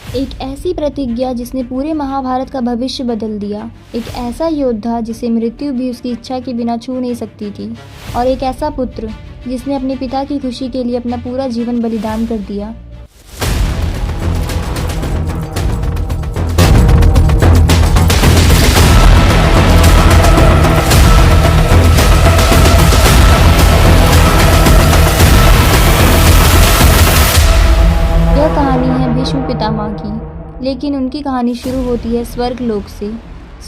एक ऐसी प्रतिज्ञा जिसने पूरे महाभारत का भविष्य बदल दिया, एक ऐसा योद्धा जिसे मृत्यु भी उसकी इच्छा के बिना छू नहीं सकती थी, और एक ऐसा पुत्र जिसने अपने पिता की खुशी के लिए अपना पूरा जीवन बलिदान कर दिया। यह कहानी है भीष्म पितामह की, लेकिन उनकी कहानी शुरू होती है स्वर्ग लोक से।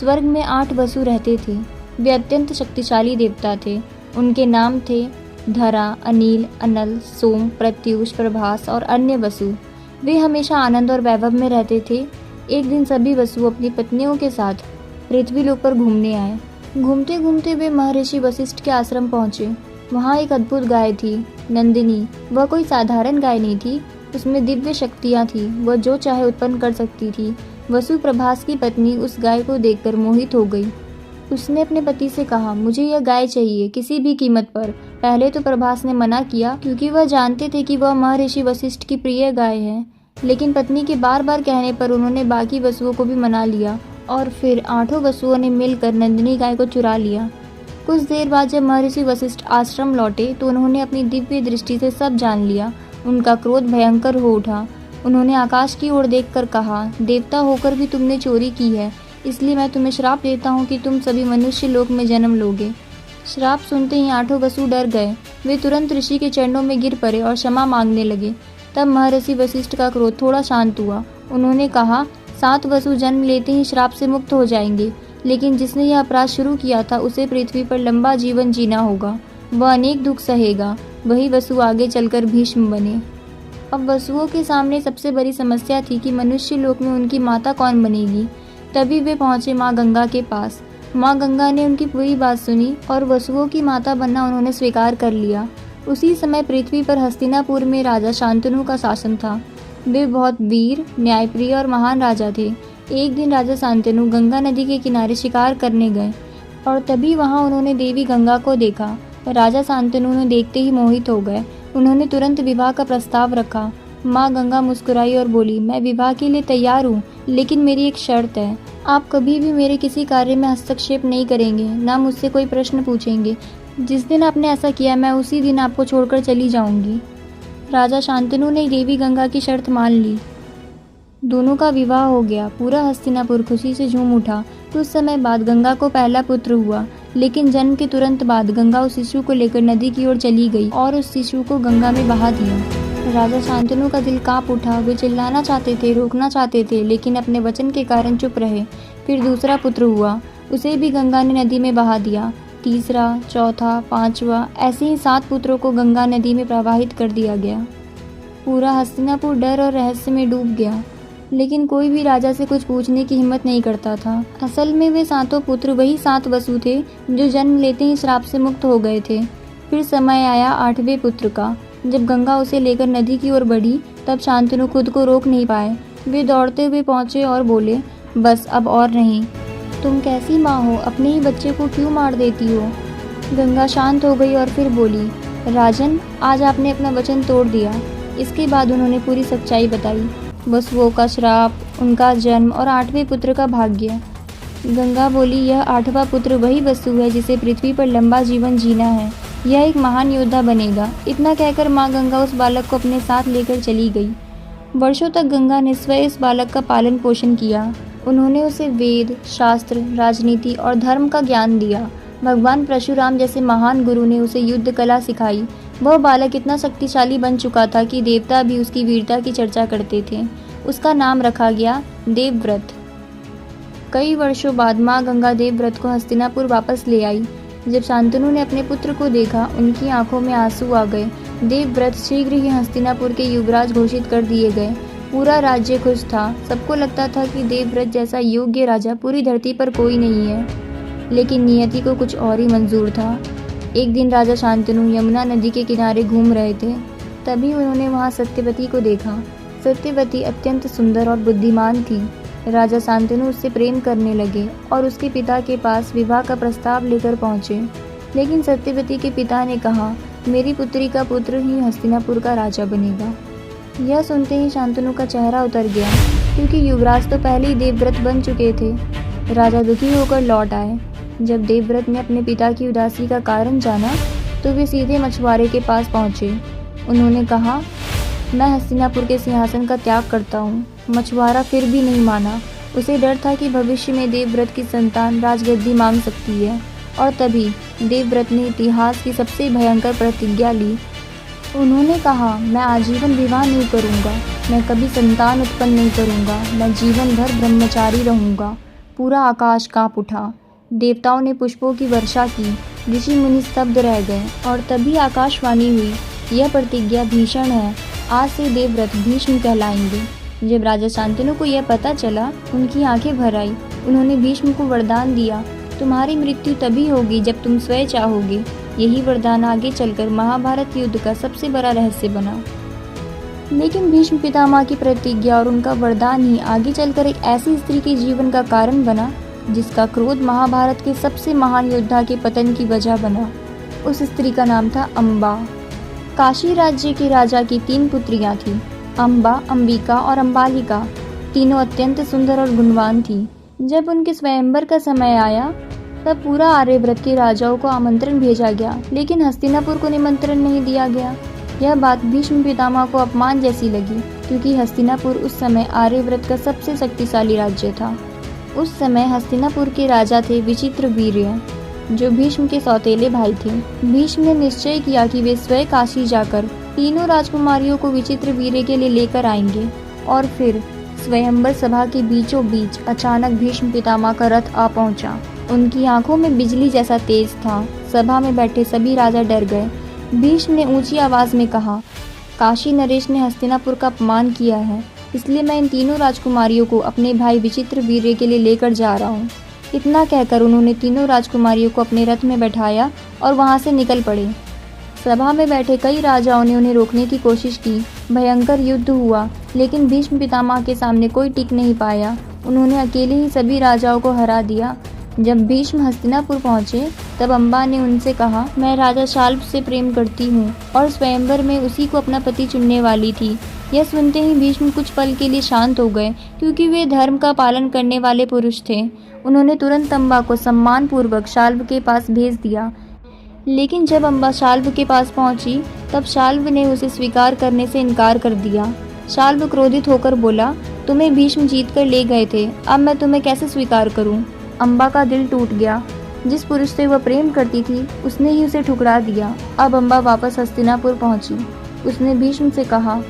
स्वर्ग में 8 वसु रहते थे। वे अत्यंत शक्तिशाली देवता थे। उनके नाम थे धरा, अनिल, अनल, सोम, प्रत्युष, प्रभास और अन्य वसु। वे हमेशा आनंद और वैभव में रहते थे। एक दिन सभी वसु अपनी पत्नियों के साथ पृथ्वी लोक पर घूमने आए। घूमते घूमते वे महर्षि वशिष्ठ के आश्रम पहुंचे। वहाँ एक अद्भुत गाय थी, नंदिनी। वह कोई साधारण गाय नहीं थी, उसमें दिव्य शक्तियाँ थी। वह जो चाहे उत्पन्न कर सकती थी। वसु प्रभास की पत्नी उस गाय को देखकर मोहित हो गई। उसने अपने पति से कहा, मुझे यह गाय चाहिए, किसी भी कीमत पर। पहले तो प्रभास ने मना किया, क्योंकि वह जानते थे कि वह महर्षि वशिष्ठ की प्रिय गाय है। लेकिन पत्नी के बार बार कहने पर उन्होंने बाकी वसुओं को भी मना लिया, और फिर 8 वसुओं ने मिलकर नंदिनी गाय को चुरा लिया। कुछ देर बाद जब महर्षि वशिष्ठ आश्रम लौटे तो उन्होंने अपनी दिव्य दृष्टि से सब जान लिया। उनका क्रोध भयंकर हो उठा। उन्होंने आकाश की ओर देखकर कहा, देवता होकर भी तुमने चोरी की है, इसलिए मैं तुम्हें श्राप देता हूँ कि तुम सभी मनुष्य लोक में जन्म लोगे। श्राप सुनते ही 8 वसु डर गए। वे तुरंत ऋषि के चरणों में गिर पड़े और क्षमा मांगने लगे। तब महर्षि वशिष्ठ का क्रोध थोड़ा शांत हुआ। उन्होंने कहा, 7 वसु जन्म लेते ही श्राप से मुक्त हो जाएंगे, लेकिन जिसने यह अपराध शुरू किया था उसे पृथ्वी पर लंबा जीवन जीना होगा। वह अनेक दुख सहेगा। वही वसु आगे चलकर भीष्म बने। अब वसुओं के सामने सबसे बड़ी समस्या थी कि मनुष्य लोक में उनकी माता कौन बनेगी। तभी वे पहुंचे माँ गंगा के पास। माँ गंगा ने उनकी पूरी बात सुनी और वसुओं की माता बनना उन्होंने स्वीकार कर लिया। उसी समय पृथ्वी पर हस्तिनापुर में राजा शांतनु का शासन था। वे बहुत वीर, न्यायप्रिय और महान राजा थे। एक दिन राजा शांतनु गंगा नदी के किनारे शिकार करने गए और तभी वहाँ उन्होंने देवी गंगा को देखा। राजा शांतनु ने देखते ही मोहित हो गए। उन्होंने तुरंत विवाह का प्रस्ताव रखा। माँ गंगा मुस्कुराई और बोली, मैं विवाह के लिए तैयार हूँ, लेकिन मेरी एक शर्त है। आप कभी भी मेरे किसी कार्य में हस्तक्षेप नहीं करेंगे, ना मुझसे कोई प्रश्न पूछेंगे। जिस दिन आपने ऐसा किया मैं उसी दिन आपको छोड़कर चली जाऊंगी। राजा शांतनु ने देवी गंगा की शर्त मान ली। दोनों का विवाह हो गया। पूरा हस्तिनापुर खुशी से झूम उठा। कुछ समय बाद गंगा को पहला पुत्र हुआ, लेकिन जन्म के तुरंत बाद गंगा उस शिशु को लेकर नदी की ओर चली गई और उस शिशु को गंगा में बहा दिया। राजा शांतनु का दिल कांप उठा। वे चिल्लाना चाहते थे, रोकना चाहते थे, लेकिन अपने वचन के कारण चुप रहे। फिर दूसरा पुत्र हुआ, उसे भी गंगा ने नदी में बहा दिया। तीसरा, चौथा, 5वां, ऐसे ही 7 पुत्रों को गंगा नदी में प्रवाहित कर दिया गया। पूरा हस्तिनापुर डर और रहस्य में डूब गया, लेकिन कोई भी राजा से कुछ पूछने की हिम्मत नहीं करता था। असल में वे 7 पुत्र वही 7 वसु थे जो जन्म लेते ही श्राप से मुक्त हो गए थे। फिर समय आया 8वें पुत्र का। जब गंगा उसे लेकर नदी की ओर बढ़ी तब शांतनु खुद को रोक नहीं पाए। वे दौड़ते हुए पहुंचे और बोले, बस अब और नहीं। तुम कैसी माँ हो, अपने ही बच्चे को क्यों मार देती हो। गंगा शांत हो गई और फिर बोली, राजन, आज आपने अपना वचन तोड़ दिया। इसके बाद उन्होंने पूरी सच्चाई बताई, वसुओं का श्राप, उनका जन्म और 8वें पुत्र का भाग्य। गंगा बोली, यह 8वां पुत्र वही वसु है जिसे पृथ्वी पर लंबा जीवन जीना है। यह एक महान योद्धा बनेगा। इतना कहकर माँ गंगा उस बालक को अपने साथ लेकर चली गई। वर्षों तक गंगा ने स्वयं इस बालक का पालन पोषण किया। उन्होंने उसे वेद, शास्त्र, राजनीति और धर्म का ज्ञान दिया। भगवान परशुराम जैसे महान गुरु ने उसे युद्ध कला सिखाई। वह बालक इतना शक्तिशाली बन चुका था कि देवता भी उसकी वीरता की चर्चा करते थे। उसका नाम रखा गया देवव्रत। कई वर्षों बाद माँ गंगा देवव्रत को हस्तिनापुर वापस ले आई। जब शांतनु ने अपने पुत्र को देखा, उनकी आंखों में आंसू आ गए। देवव्रत शीघ्र ही हस्तिनापुर के युवराज घोषित कर दिए गए। पूरा राज्य खुश था। सबको लगता था कि देवव्रत जैसा योग्य राजा पूरी धरती पर कोई नहीं है, लेकिन नियति को कुछ और ही मंजूर था। एक दिन राजा शांतनु यमुना नदी के किनारे घूम रहे थे। तभी उन्होंने वहां सत्यवती को देखा। सत्यवती अत्यंत सुंदर और बुद्धिमान थी। राजा शांतनु उससे प्रेम करने लगे और उसके पिता के पास विवाह का प्रस्ताव लेकर पहुंचे। लेकिन सत्यवती के पिता ने कहा, मेरी पुत्री का पुत्र ही हस्तिनापुर का राजा बनेगा। यह सुनते ही शांतनु का चेहरा उतर गया, क्योंकि युवराज तो पहले ही देवव्रत बन चुके थे। राजा दुखी होकर लौट आए। जब देवव्रत ने अपने पिता की उदासी का कारण जाना तो वे सीधे मछुआरे के पास पहुंचे। उन्होंने कहा, मैं हस्तिनापुर के सिंहासन का त्याग करता हूँ। मछुआरा फिर भी नहीं माना। उसे डर था कि भविष्य में देवव्रत की संतान राजगद्दी मांग सकती है। और तभी देवव्रत ने इतिहास की सबसे भयंकर प्रतिज्ञा ली। उन्होंने कहा, मैं आजीवन विवाह नहीं करूँगा, मैं कभी संतान उत्पन्न नहीं करूँगा, मैं जीवन भर ब्रह्मचारी रहूँगा। पूरा आकाश काँप उठा। देवताओं ने पुष्पों की वर्षा की। ऋषि मुनि स्तब्ध रह गए। और तभी आकाशवाणी हुई, यह प्रतिज्ञा भीषण है, आज से देवव्रत भीष्म कहलाएंगे। जब राजा शांतनु को यह पता चला, उनकी आंखें भर आई। उन्होंने भीष्म को वरदान दिया, तुम्हारी मृत्यु तभी होगी जब तुम स्वयं चाहोगे। यही वरदान आगे चलकर महाभारत युद्ध का सबसे बड़ा रहस्य बना। लेकिन भीष्म पितामह की प्रतिज्ञा और उनका वरदान ही आगे चलकर एक ऐसी स्त्री के जीवन का कारण बना जिसका क्रोध महाभारत के सबसे महान योद्धा के पतन की वजह बना। उस स्त्री का नाम था अम्बा। काशी राज्य के राजा की 3 पुत्रियां थीं, अम्बा, अंबिका और अम्बालिका। तीनों अत्यंत सुंदर और गुणवान थीं। जब उनके स्वयंवर का समय आया तब पूरा आर्यव्रत के राजाओं को आमंत्रण भेजा गया, लेकिन हस्तिनापुर को निमंत्रण नहीं दिया गया। यह बात भीष्म पितामह को अपमान जैसी लगी, क्योंकि हस्तिनापुर उस समय आर्यव्रत का सबसे शक्तिशाली राज्य था। उस समय हस्तिनापुर के राजा थे विचित्रवीर्य, जो भीष्म के सौतेले भाई थे। भीष्म ने निश्चय किया कि वे स्वयं काशी जाकर तीनों राजकुमारियों को विचित्रवीर्य के लिए लेकर आएंगे। और फिर स्वयंवर सभा के बीचों बीच अचानक भीष्म पितामह का रथ आ पहुंचा। उनकी आंखों में बिजली जैसा तेज था। सभा में बैठे सभी राजा डर गए। भीष्म ने ऊंची आवाज में कहा, काशी नरेश ने हस्तिनापुर का अपमान किया है, इसलिए मैं इन तीनों राजकुमारियों को अपने भाई विचित्रवीर्य के लिए लेकर जा रहा हूँ। इतना कहकर उन्होंने तीनों राजकुमारियों को अपने रथ में बैठाया और वहाँ से निकल पड़े। सभा में बैठे कई राजाओं ने उन्हें रोकने की कोशिश की। भयंकर युद्ध हुआ, लेकिन भीष्म पितामह के सामने कोई टिक नहीं पाया। उन्होंने अकेले ही सभी राजाओं को हरा दिया। जब भीष्म हस्तिनापुर पहुंचे तब अम्बा ने उनसे कहा, मैं राजा शाल्व से प्रेम करती हूँ और स्वयंवर में उसी को अपना पति चुनने वाली थी। यह सुनते ही भीष्म कुछ पल के लिए शांत हो गए, क्योंकि वे धर्म का पालन करने वाले पुरुष थे। उन्होंने तुरंत अम्बा को सम्मानपूर्वक शाल्व के पास भेज दिया। लेकिन जब अम्बा शाल्व के पास पहुंची तब शाल्व ने उसे स्वीकार करने से इनकार कर दिया। शाल्व क्रोधित होकर बोला, तुम्हें भीष्म जीत कर ले गए थे, अब मैं तुम्हें कैसे स्वीकार करूं? अम्बा का दिल टूट गया। जिस पुरुष से वह प्रेम करती थी उसने ही उसे ठुकरा दिया। अब अम्बा वापस हस्तिनापुर पहुंची। उसने भीष्म से कहा,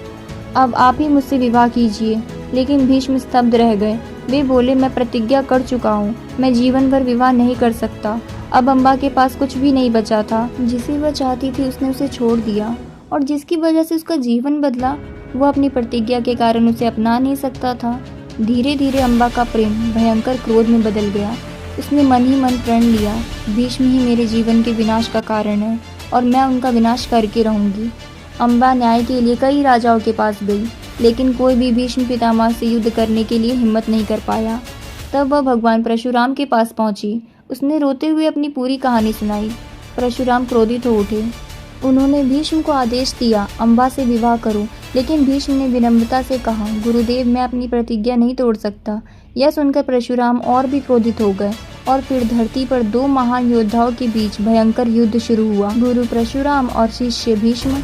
अब आप ही मुझसे विवाह कीजिए। लेकिन भीष्म स्तब्ध रह गए। वे बोले, मैं प्रतिज्ञा कर चुका हूँ, मैं जीवन भर विवाह नहीं कर सकता। अब अम्बा के पास कुछ भी नहीं बचा था। जिसे वह चाहती थी उसने उसे छोड़ दिया, और जिसकी वजह से उसका जीवन बदला वह अपनी प्रतिज्ञा के कारण उसे अपना नहीं सकता था। धीरे धीरे अम्बा का प्रेम भयंकर क्रोध में बदल गया। उसने मन ही मन प्रण लिया, भीष्म ही मेरे जीवन के विनाश का कारण है और मैं उनका विनाश करके रहूंगी। अम्बा न्याय के लिए कई राजाओं के पास गई, लेकिन कोई भी भीष्म पितामह से युद्ध करने के लिए हिम्मत नहीं कर पाया। तब वह भगवान परशुराम के पास पहुंची। उसने रोते हुए अपनी पूरी कहानी सुनाई। परशुराम क्रोधित हो उठे। उन्होंने भीष्म को आदेश दिया, अम्बा से विवाह करो। लेकिन भीष्म ने विनम्रता से कहा, गुरुदेव, मैं अपनी प्रतिज्ञा नहीं तोड़ सकता। यह सुनकर परशुराम और भी क्रोधित हो गए और फिर धरती पर 2 महान योद्धाओं के बीच भयंकर युद्ध शुरू हुआ, गुरु परशुराम और शिष्य भीष्म।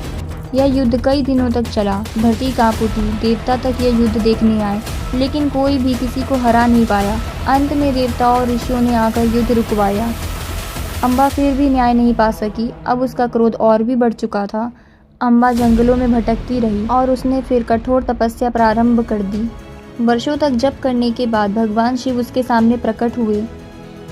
यह युद्ध कई दिनों तक चला। धरती कांप उठी। देवता तक यह युद्ध देखने आए, लेकिन कोई भी किसी को हरा नहीं पाया। अंत में देवताओं और ऋषियों ने आकर युद्ध रुकवाया। अम्बा फिर भी न्याय नहीं पा सकी। अब उसका क्रोध और भी बढ़ चुका था। अम्बा जंगलों में भटकती रही और उसने फिर कठोर तपस्या प्रारंभ कर दी। वर्षों तक जप करने के बाद भगवान शिव उसके सामने प्रकट हुए।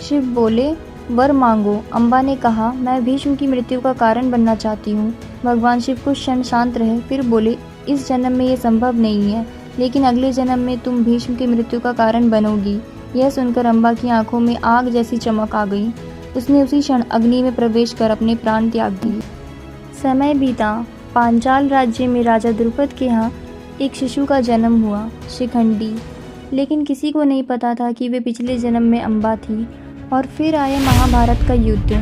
शिव बोले, वर मांगो। अम्बा ने कहा, मैं भीष्म की मृत्यु का कारण बनना चाहती हूँ। भगवान शिव कुछ क्षण शांत रहे, फिर बोले, इस जन्म में ये संभव नहीं है, लेकिन अगले जन्म में तुम भीष्म की मृत्यु का कारण बनोगी। यह सुनकर अम्बा की आंखों में आग जैसी चमक आ गई। उसने उसी क्षण अग्नि में प्रवेश कर अपने प्राण त्याग दिए। समय बीता। पांचाल राज्य में राजा द्रुपद के यहाँ एक शिशु का जन्म हुआ, शिखंडी। लेकिन किसी को नहीं पता था कि वे पिछले जन्म में अम्बा थी। और फिर आया महाभारत का युद्ध।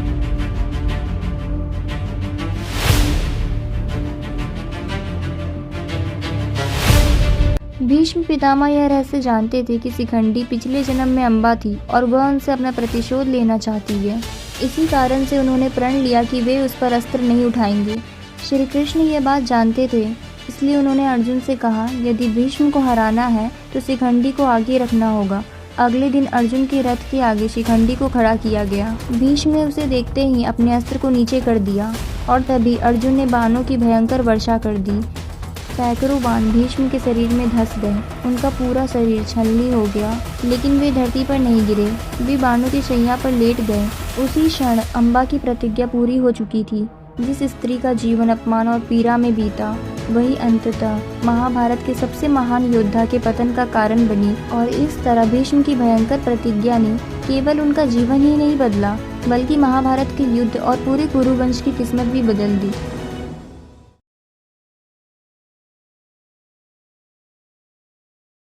भीष्म पितामह यह रहस्य जानते थे कि शिखंडी पिछले जन्म में अम्बा थी और वह उनसे अपना प्रतिशोध लेना चाहती है। इसी कारण से उन्होंने प्रण लिया कि वे उस पर अस्त्र नहीं उठाएंगे। श्री कृष्ण ये बात जानते थे, इसलिए उन्होंने अर्जुन से कहा, यदि भीष्म को हराना है तो शिखंडी को आगे रखना होगा। अगले दिन अर्जुन के रथ के आगे शिखंडी को खड़ा किया गया। भीष्म ने उसे देखते ही अपने अस्त्र को नीचे कर दिया और तभी अर्जुन ने बाणों की भयंकर वर्षा कर दी। सैकड़ों बाण भीष्म के शरीर में धंस गए। उनका पूरा शरीर छलनी हो गया, लेकिन वे धरती पर नहीं गिरे, वे बाणों की शैया पर लेट गए। उसी क्षण अम्बा की प्रतिज्ञा पूरी हो चुकी थी। जिस स्त्री का जीवन अपमान और पीड़ा में बीता, वही अंततः महाभारत के सबसे महान योद्धा के पतन का कारण बनी। और इस तरह भीष्म की भयंकर प्रतिज्ञा ने केवल उनका जीवन ही नहीं बदला, बल्कि महाभारत के युद्ध और पूरे कुरुवंश की किस्मत भी बदल दी।